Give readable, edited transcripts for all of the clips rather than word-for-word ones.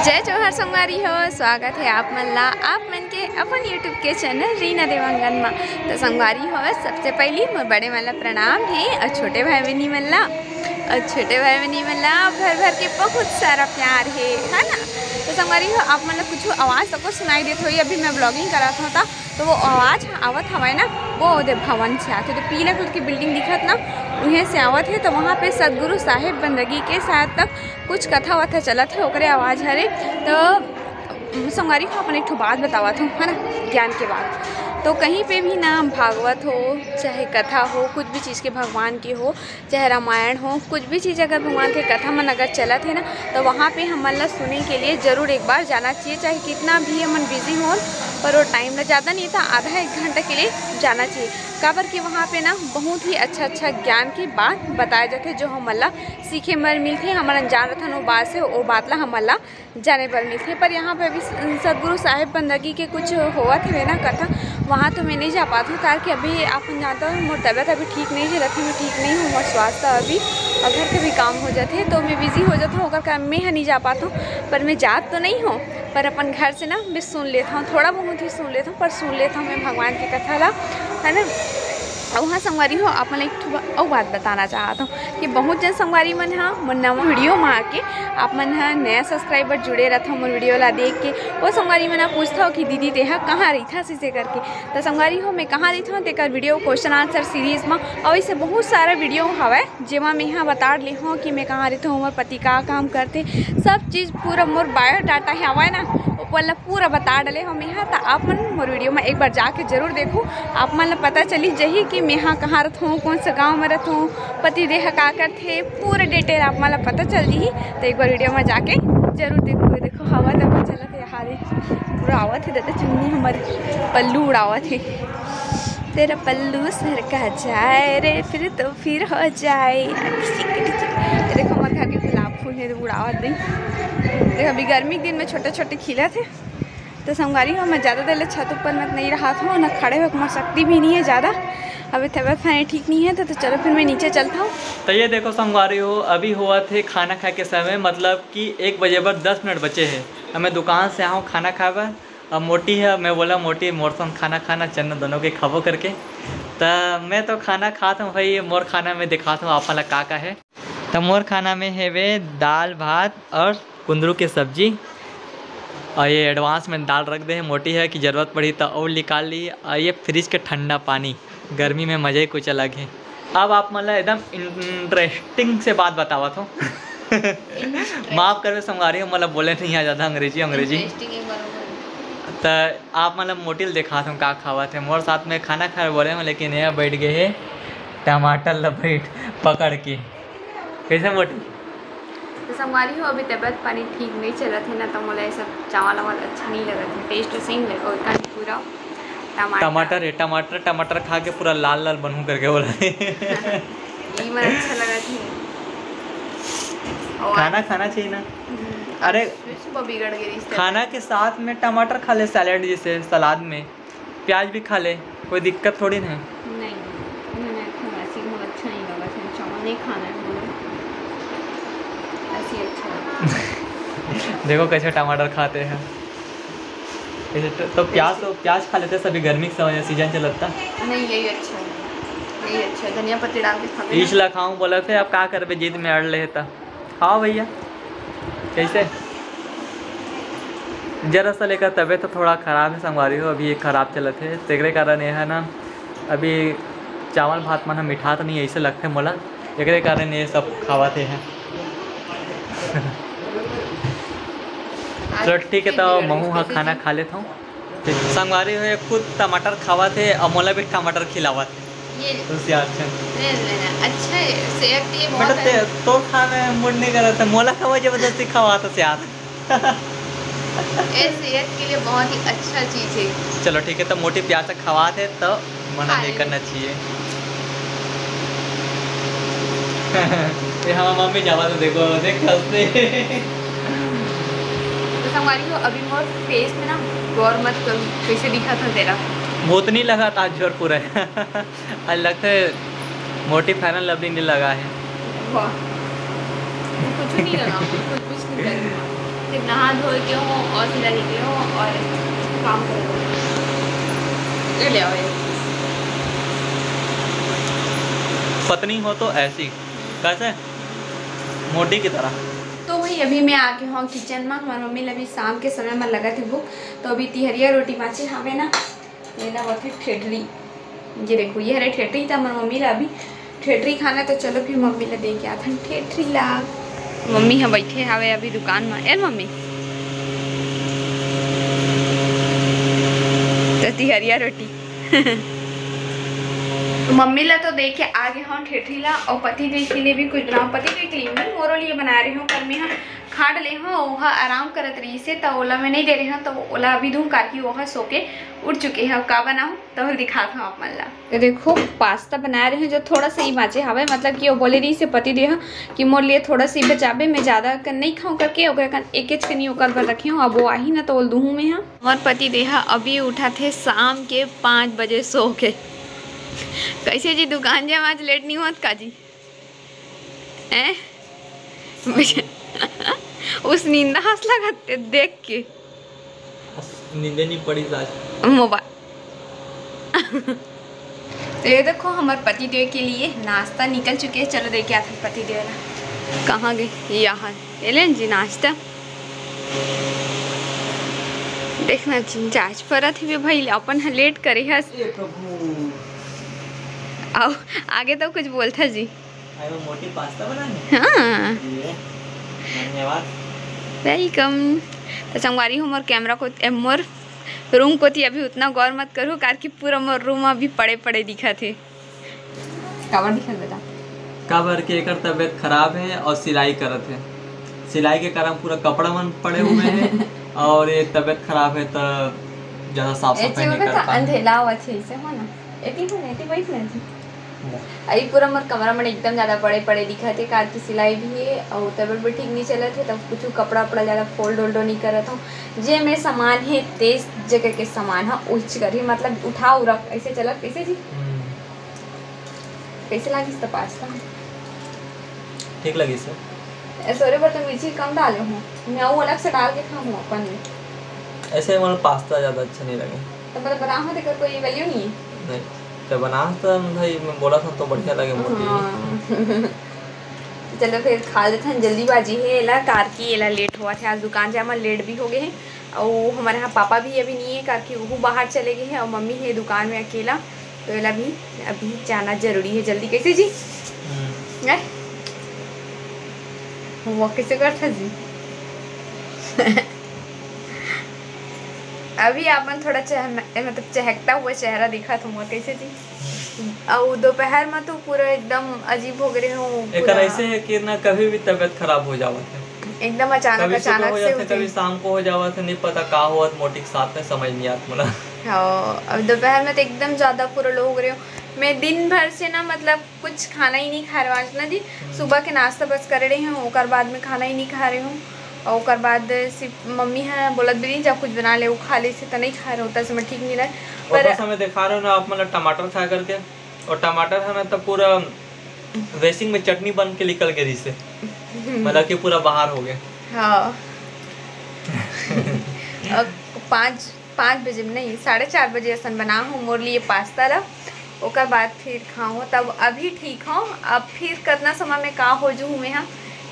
जय जोहर संगवारी हो। स्वागत है आप मन ला आप मन के अपन यूट्यूब के चैनल रीना देवांगन में। तो संगवारी हो, सबसे पहली मोर बड़े मन ला प्रणाम है और छोटे भाई बहनी मन ला भर भर के बहुत सारा प्यार है ना। तो संगवारी हो, आप मन ला कुछ आवाज़ सबको सुनाई देत होई। अभी मैं ब्लॉगिंग करत होता तो वो आवाज़ आवत हवाए ना, वो ओदे भवन से आते। तो पीला कलर की बिल्डिंग दिखत ना, उन्हें से आवत है। तो वहाँ पे सदगुरु साहिब बंदगी के साथ तक कुछ कथा वथा चलत है, ओकरे आवाज़ हरे। तो संगवारी को अपन एक ठो बात बतावत हूँ, है ना, ज्ञान के बात। तो कहीं पे भी ना भागवत हो चाहे कथा हो, कुछ भी चीज़ के भगवान की हो, चाहे रामायण हो, कुछ भी चीज़ अगर भगवान के कथा मन अगर चलत है ना, तो वहाँ पे हमन ला सुने के लिए ज़रूर एक बार जाना चाहिए। चाहे कितना भी हमन बिजी हो, पर वो टाइम ना ज़्यादा नहीं था, आधा एक घंटा के लिए जाना चाहिए। काबर कि वहाँ पे ना बहुत ही अच्छा ज्ञान की बात बताया जाते, जो हमन ला सीखे बर मिलते। हमन अनजान रहथन वो बात से, वो बात ला हमन ला जाने बर मिलते। पर यहाँ पे भी सदगुरु साहिब बंदगी के कुछ होवत है ना कथा, वहाँ तो मैं नहीं जा पाती हूँ। ताकि अभी आप जानता हूँ मोर तबियत अभी ठीक नहीं है, रथी में ठीक नहीं हूँ, मोर स्वास्थ्य अभी और घर के भी काम हो जाते हैं, तो मैं बिज़ी हो जाता हूँ। अगर मैं नहीं जा पाता हूँ, पर मैं जात तो नहीं हूँ, पर अपन घर से ना मैं सुन लेता हूँ, थोड़ा बहुत ही सुन लेता हूँ, पर सुन लेता हूँ मैं भगवान की कथा ला, है ना। वहाँ संगवारी हो, आप मन एक और बात बताना चाहता हूँ कि बहुत जन संगवारी मन हाँ मोर नवा वीडियो में आके आप मन हाँ नया सब्सक्राइबर जुड़े रहता हूँ मोर वीडियो ला देख के। वो संगवारी मन पूछता हो कि दीदी तेहा कहाँ रही था से करके। तो संगवारी हो, मैं कहाँ रही था तेकर वीडियो क्वेश्चन आंसर सीरीज़ में, और ऐसे बहुत सारा वीडियो हवा जेमा मैं यहाँ बता ली हूँ कि मैं कहाँ रही हूँ, मोर पति का काम करते, सब चीज़ पूरा मोर बायोडाटा है हवा ना, ऊपर पूरा बता डाले हम यहाँ। तो आप मन मोर वीडियो में एक बार जाके जरूर देखो, आप मन ला पता चली जही कि मैं यहाँ कहाँ रहत हूँ, कौन सा गाँव में रहत हूँ, पति देह का करते, पूरे डिटेल आप मन ला पता चल जी। तो एक बार वीडियो में जाके जरूर देखो। देखो हवा तो चलत है यहाँ पूरा आवत है, दादा चुन्नी हमारी पल्लू उड़ावत है। तेरा पल्लू सर का जाए रे फिर हो जाए। देखो हमारे घर के गुलाब फूल है उड़ावत दी। देखो अभी गर्मी के दिन में छोटे छोटे खिला थे। तो संगवारी हो, मैं ज़्यादा देर छत ऊपर मत नहीं रहा था, ना खड़े होकर शक्ति भी नहीं है ज़्यादा, अभी तबियत खाने ठीक नहीं है। तो चलो फिर मैं नीचे चलता हूँ। तो ये देखो संगवारी हो, अभी हुआ थे खाना खा के समय, मतलब कि 1 बजे पर 10 मिनट बचे हैं। अब मैं दुकान से आऊँ खाना खावा। अब मोटी है, मैं बोला मोटी मोर संग खाना खाना चलना दोनों के खाबो करके। तो मैं तो खाना खाता हूँ भाई, मोर खाना में दिखाता हूँ आप वाला का है। तो मोर खाना में है वे दाल भात और कुंदरू की सब्जी, और ये एडवांस में दाल रख दे है, मोटी है कि ज़रूरत पड़ी तो और निकाल ली। और ये फ्रिज के ठंडा पानी, गर्मी में मज़े ही कुछ अलग है। अब आप मतलब एकदम इंटरेस्टिंग से बात बतावा तो माफ़ करवे संगवारी हो, मतलब बोले नहीं आ ज़्यादा अंग्रेजी। तो आप मतलब मोटिल देखा था का खावा थे मोर साथ में खाना खाए बोले हैं, लेकिन यह बैठ गए है टमाटर लपेट पकड़ के। कैसे मोटी? तो संगवारी हो, अभी तबियत पानी ठीक नहीं चला थे ना, तो मोला ये सब चावल वावल अच्छा नहीं लगा था, टेस्ट सही नहीं लगा। पूरा टमाटर खा के पूरा लाल लाल बनू करके बोला ये मन अच्छा लगा था। खाना चाहिए ना। अरे सुबह बिगड़ गई खाना के साथ में टमाटर खा ले, सैलेड जैसे सलाद में प्याज भी खा ले, कोई दिक्कत थोड़ी नहीं। अच्छा नहीं लगा था, चावल नहीं खाना है ऐसे अच्छा। देखो कैसे टमाटर खाते हैं। तो प्याज खा लेते सभी, गर्मी के समय सीजन चलता नहीं। यही अच्छा धनिया पत्ती डाल के खा इस ला खाऊं बोला थे, अब क्या करबे जिद में अड़ ले था। खाओ भैया। कैसे जरा सा लेकर तबीयत तो थोड़ा ख़राब है संगवारी हो, अभी ख़राब चलत है। तेरे कारण ये है ना, अभी चावल भात मन मीठा तो नहीं ऐसे लगते मोला, एक कारण ये सब खावाते हैं। चलो ठीक है, तो महू हाँ खाना खा लेता हूँ। संगवारी हो खुद टमाटर खावा थे और मोला भी टमाटर खिलावा थे। अच्छा है, सेहत के लिए बहुत है। तो खाने मूड नहीं कर रहा था, मोला खावा जबरदस्ती खावा था यार। ये सेहत के लिए बहुत ही अच्छा चीज़ है। चलो ठीक है, तो मोटी प्याज खवा थे तो मना नहीं करना चाहिए। हाँ मम्मी जावा तो देखो देख संगवारी हो, अभी मोर फेस में ना गौर मत करो कैसे दिखा था तेरा। बहुत नहीं लगा था जोर पूरा आज लगता है मोटी फाइनल लवली नहीं लगा है। कुछ नहीं लगा, कुछ नहीं लगा। फिर नहा धो के हो और सीधा निकले हो और काम करो। ले आओ ये पत्नी हो तो ऐसी कैसे मोटी की तरह। तो वही अभी मैं आ गई हूँ किचन में। हमारी मम्मी ने अभी शाम के समय में लगा थे भूख, तो अभी तिहरिया रोटी बाँचे हमें ना लेना बहुत है ठेठरी। ये देखो ये हरे ठेठरी था हमारी मम्मी ला, अभी ठेठरी खाना तो चलो फिर मम्मी ला दे के आता हूँ ठेठरी ला। मम्मी हम बैठे हवे अभी दुकान में। यार मम्मी तो तिहरिया रोटी मम्मी ला तो देख के आ गए हूँ ठेठरी ला, और पति देव के लिए भी कुछ बनाओ। पति देव के लिए नहीं मोरो लिए बना रही हूँ। कल में हम खाड़ ले हूँ वह आराम करत रही से, तो ओला में नहीं दे रहे हैं, तो ओला अभी धूम करके वह सो के उठ चुके हैं। का बनाऊँ तो दिखाता हूँ आप मन ला। तो देखो पास्ता बना रहे हैं जो थोड़ा सा ही बाँचे हवे, मतलब कि वो बोले रही से पति देव कि मोर लिए थोड़ा सा ही बचावे, मैं ज़्यादा नहीं खाऊँ करके एक एक कनी ओकर पर रखी हूँ। अब वो आई ना तो दूहूँ में हाँ। और पति देव अभी उठा थे शाम के 5 बजे सो के। कैसे जी दुकान जाए आज लेट नहीं होत का जी उस नींद हंस लगाते देख के नींदे नहीं पड़ी आज मोबाइल तो ये देखो हमारे पति देव के लिए नाश्ता निकल चुके हैं। चलो देख के आते पति देव कहाँ गए। यहाँ ये लें जी नाश्ता देखना जांच पर थी भाई अपन लेट करे है। आओ आगे तो कुछ बोलता जी। मोटी पास्ता बनाने। हाँ धन्यवाद वेलकम। तो संगवारी हूँ मोर कैमरा को मोर रूम को थी अभी उतना गौर मत करूँ कार की पूरा मोर रूम अभी पड़े पड़े दिखा थे। काबर दिखा बेटा काबर के एकर तबीयत खराब है और सिलाई करत है। सिलाई के कारण पूरा कपड़ा मन पड़े हुए हैं और ये तबीयत खराब है तो ज़्यादा साफ सफाई नहीं कर पा रहे। अंधेला हुआ थे इसे हो ना एटी बैठ रहे थे। अभी पूरा मोर कमरा में एकदम ज़्यादा पड़े पड़े दिखा थे। कार की सिलाई भी है और तबीयत भी ठीक नहीं चला थे, तब कुछ कपड़ा वपड़ा ज़्यादा फोल्ड वोल्डो नहीं कर रहा था। जे मेरे सामान है तेज जगह के सामान है उच कर ही मतलब उठा उरा ऐसे चला। कैसे जी कैसे लगी तो पास्ता ठीक लगी सर। सोरे पर तो मिर्ची कम डाले हूँ, मैं वो अलग से डाल के खाऊँ अपन में। ऐसे मतलब पास्ता ज़्यादा अच्छा नहीं लगे तो मतलब बना हो देखकर कोई वैल्यू नहीं है। नहीं जब बना तो भाई मैं बोला था तो बढ़िया लगे मोटी। चलो फिर खा लेते हैं। जल्दीबाजी है एला कार की एला लेट हुआ था आज दुकान जाए में लेट भी हो गए हैं। और हमारे यहाँ पापा भी अभी नहीं है कार की वो बाहर चले गए हैं और मम्मी है दुकान में अकेला, तो एला भी अभी जाना जरूरी है जल्दी। कैसे जी वो कैसे करता जी अभी आपन थोड़ा मतलब चहकता हुआ चेहरा दिखा था मोर। कैसे जी और दोपहर में तो पूरा एकदम अजीब हो गए हो। ऐसे है कि ना कभी भी तबीयत खराब हो जावत है एकदम अचानक से कभी शाम को हो जावत है, नहीं पता का हुआ मोटी के साथ में समझ नहीं आता मुला। हाँ अब दोपहर में तो एकदम ज़्यादा पूरा लोग हो रहे हो। मैं दिन भर से ना मतलब कुछ खाना ही नहीं खा रहा हूँ ना जी। सुबह के नाश्ता बस कर रही हूँ और बाद में खाना ही नहीं खा रही हूँ। और उसके बाद सिर्फ मम्मी है बोलत भी नहीं जब कुछ बना ले वो खा ले से तो नहीं खा रहे होता से मैं ठीक नहीं रहा। पर समय दिखा रहे हो ना आप मतलब टमाटर खा करके, और टमाटर है ना तो पूरा वेसिंग में चटनी बन के निकल गई से मतलब कि पूरा बाहर हो गया। हाँ 5 बजे नहीं 4:30 बजे असन बना हूँ मोर लिए पास्ता ला। ओकर बाद फिर खाऊँ तब अभी ठीक हूँ। अब फिर कितना समय में का हो जूँ मैं यहाँ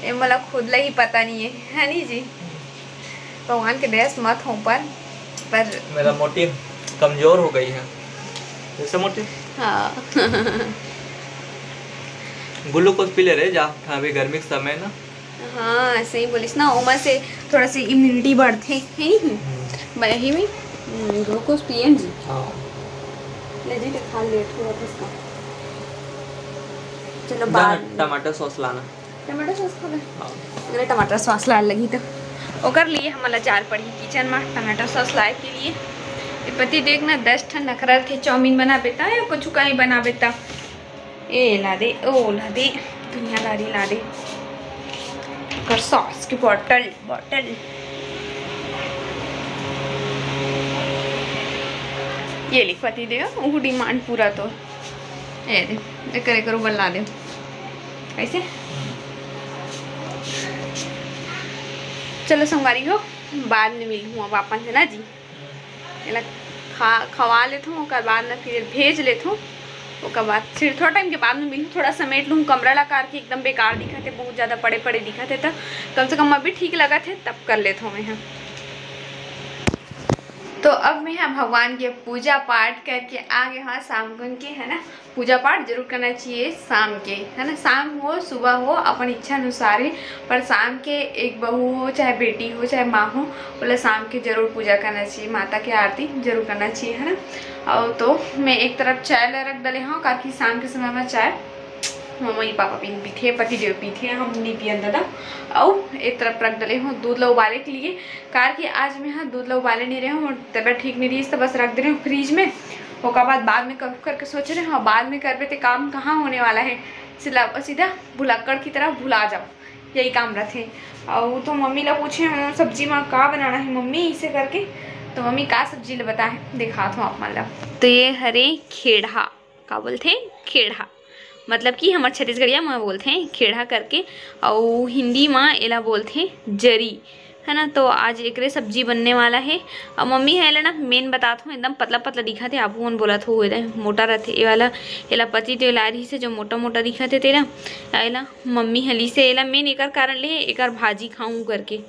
मतलब खुद ला ही पता नहीं है नहीं जी। भगवान के दया से मत हूँ पर मेरा मोटी कमजोर हो गई है जैसे मोटी। हाँ ग्लूकोज पी ले रहे जा अभी गर्मी के समय ना। हाँ सही बोलिस ना उमर से थोड़ा सी इम्यूनिटी बढ़ते है ही में ग्लूकोज पिए जी। हाँ ले जी खा लेट हुआ था इसका। चलो बाद टमाटर सॉस लाना। टमाटर सॉस खा ले अगर टमाटर सॉस ला लगी तो ओकर लिए हम अचार पड़ी किचन में टमाटर सॉस लाए के लिए। पति देखना 10 ठन नखरा थे चाउमीन बना बेता या कुछ कहीं बना बेता ए ला दे ओ ला दे दुनियादारी ला दे कर सॉस की बॉटल ये लिख पति दे वो डिमांड पूरा तो ए दे करे करो बल्ला दे कैसे चलो संगवारी हो बाद में मिली हूँ अब अपन से ना जी, एला खवा लेता हूँ ओकर बाद ना फिर भेज लेता हूँ, ओकर बाद फिर थोड़ा टाइम के बाद में मिलूँ, थोड़ा समेट लूँ कमरा ला कार के एकदम बेकार दिखा थे, बहुत ज़्यादा पड़े पड़े दिखा थे, तो कम से कम अभी ठीक लगा थे तब कर लेता हूँ मैं यहाँ। तो अब मैं यहाँ भगवान के पूजा पाठ करके आ गए हाँ शाम को के, है ना। पूजा पाठ जरूर करना चाहिए शाम के, है ना, शाम हो सुबह हो अपन इच्छा अनुसार ही, पर शाम के एक बहू हो चाहे बेटी हो चाहे माँ हो, बोले शाम के जरूर पूजा करना चाहिए, माता की आरती जरूर करना चाहिए, है ना। और तो मैं एक तरफ चाय ला रख डले हाँ, काफ़ी शाम के समय में चाय मम्मी पापा पीते, पति देव पीते, हम नहीं पियन दादा। और एक तरफ रख डले हूँ दूध ला उबाले के लिए, कार कि आज मैं हाँ दूध ला उबाले नहीं रहे हूँ और तबियत ठीक नहीं रही, तो बस रख दे रहे हूँ फ्रिज में, उसका बाद में करके सोच रहे हाँ बाद में करवे तो काम कहाँ होने वाला है, सीधा भुलक्कड़ की तरह भुला जाओ, यही काम रहते। और तो मम्मी ला पूछे सब्जी में का बनाना है मम्मी इसे करके, तो मम्मी का सब्जी ला बता है दिखा था आप ला। तो ये हरे खेड़ा का बोलते खेड़ा, मतलब कि हमारे छत्तीसगढ़िया में बोलते हैं खेड़ा करके, और हिंदी में एला बोलते हैं जरी, है ना। तो आज एक सब्जी बनने वाला है, और मम्मी है एला ना मेन बताता हूँ एकदम पतला पतला दिखा थे, आपू मन बोला था वो एकदम मोटा रहते, ये वाला एला पति तो ला रही से जो मोटा मोटा दिखा थे तेरा एला मम्मी हली से एला मेन एक कारण ले एक भाजी खाऊँ करके,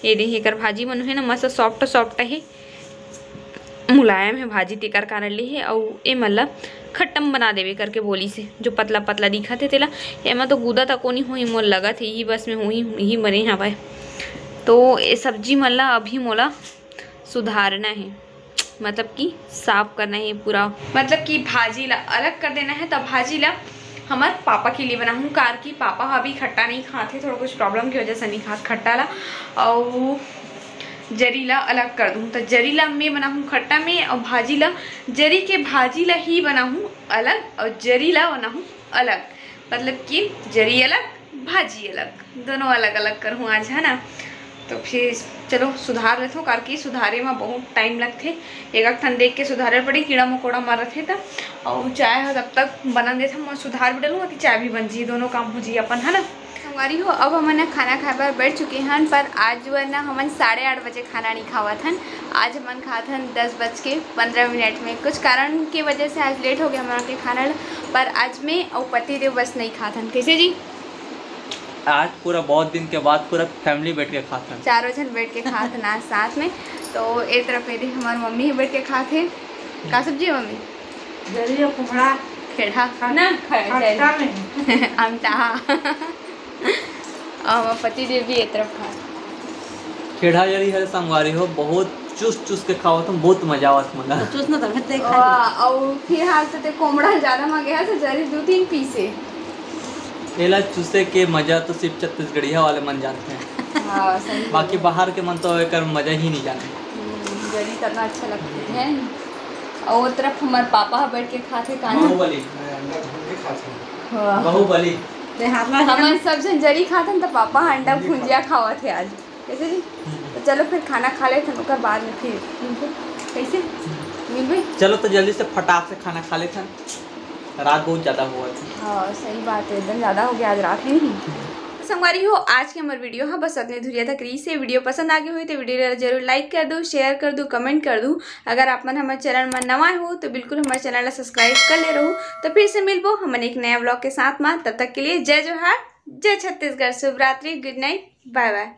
ये दे एक भाजी मन है ना मस्त सॉफ्ट सॉफ्ट है, मुलायम है भाजी तेकर कारण ले है, और ये मतलब खट्टम बना देवे करके बोली से, जो पतला पतला दिखा थे तेला एमा तो गुदा तक नहीं हुई मोल लगा थे ही बस में हुई ही मरे हवा। तो ये सब्जी मल्ला अभी मोला सुधारना है, मतलब कि साफ करना है पूरा, मतलब कि भाजी ला अलग कर देना है। तब भाजी ला हमारे पापा के लिए बनाऊँ, कार की पापा अभी खट्टा नहीं खाते, थोड़ा कुछ प्रॉब्लम की वजह से नहीं खाते खट्टा ला, और जरीला अलग कर दूँ, तो जरीला मैं बनाऊँ खट्टा में, और भाजीला जरी के भाजीला ही बनाऊँ अलग और जरीला बनाऊँ अलग, मतलब कि जरी अलग भाजी अलग, दोनों अलग अलग करूँ आज, है ना। तो फिर चलो सुधार लेते हो, कार की सुधारे में बहुत टाइम लगते, एक ठन देख के सुधारे पड़ी, कीड़ा मकोड़ा मार रहे था, और चाय तब तक बना देता मैं सुधार भी डालूँ कि चाय भी बन जी, दोनों काम हो जी अपन, है ना। हमारी हो अब हमने खाना खाए पर बैठ चुके हैं, पर आज वो ना हमन 8:30 बजे खाना नहीं खावत हन, आज हमन खात हन 10:15 में, कुछ कारण की वजह से आज लेट हो गया हमारा के खाना, पर आज में और पति देव बस नहीं खात हन। कैसे जी आज पूरा बहुत दिन के बाद पूरा फैमिली बैठ के खाते हैं, चारों जन बैठ के खाते ना साथ में। तो एक तरफ ये हमारी मम्मी ही बैठ के खाते, का सब्जी है मम्मी जरिया कुमड़ा खेड़ा ना आमटा और पति देव भी एक तरफ खा खेड़ा जरी है संगवारी हो, बहुत चूस के खाओ तुम, बहुत मजा आवत मला चूस ना तब ते और फिर हाल से कोमड़ा ज्यादा मांगे है, तो जरी 2-3 पीसे एला चूसे के मजा तो सिर्फ छत्तीसगढ़िया वाले मन जानते हैं। हाँ सही, बाकी बाहर के मन तो एक मजा ही नहीं जाते, जरी करना अच्छा लगता है। और वो तरफ हमारे पापा बैठ के खाते काना बाहुबली बाहुबली हमारे सब जन जरी खाते, तो पापा अंडा भुंजिया खावा थे आज, कैसे जी। तो चलो फिर खाना खा लेते हैं, बाद में फिर कैसे मिल भाई, चलो तो जल्दी से फटाक से खाना खा लेते हैं, रात बहुत ज़्यादा हुआ थी। हाँ सही बात है, एकदम ज़्यादा हो गया आज रात है नहीं। संगवारी हो आज की हमारी वीडियो हाँ बस अपने धुरिया तक रही से, वीडियो पसंद आ गई हुई तो वीडियो जरूर लाइक कर दो, शेयर कर दो, कमेंट कर दो। अगर आप मन हमारे चैनल में नवा हो तो बिल्कुल हमारे चैनल को सब्सक्राइब कर ले रहो। तो फिर से मिलबो हम एक नया ब्लॉग के साथ में, तब तक के लिए जय जोहार, जय छत्तीसगढ़, शुभ रात्रि, गुड नाइट, बाय बाय।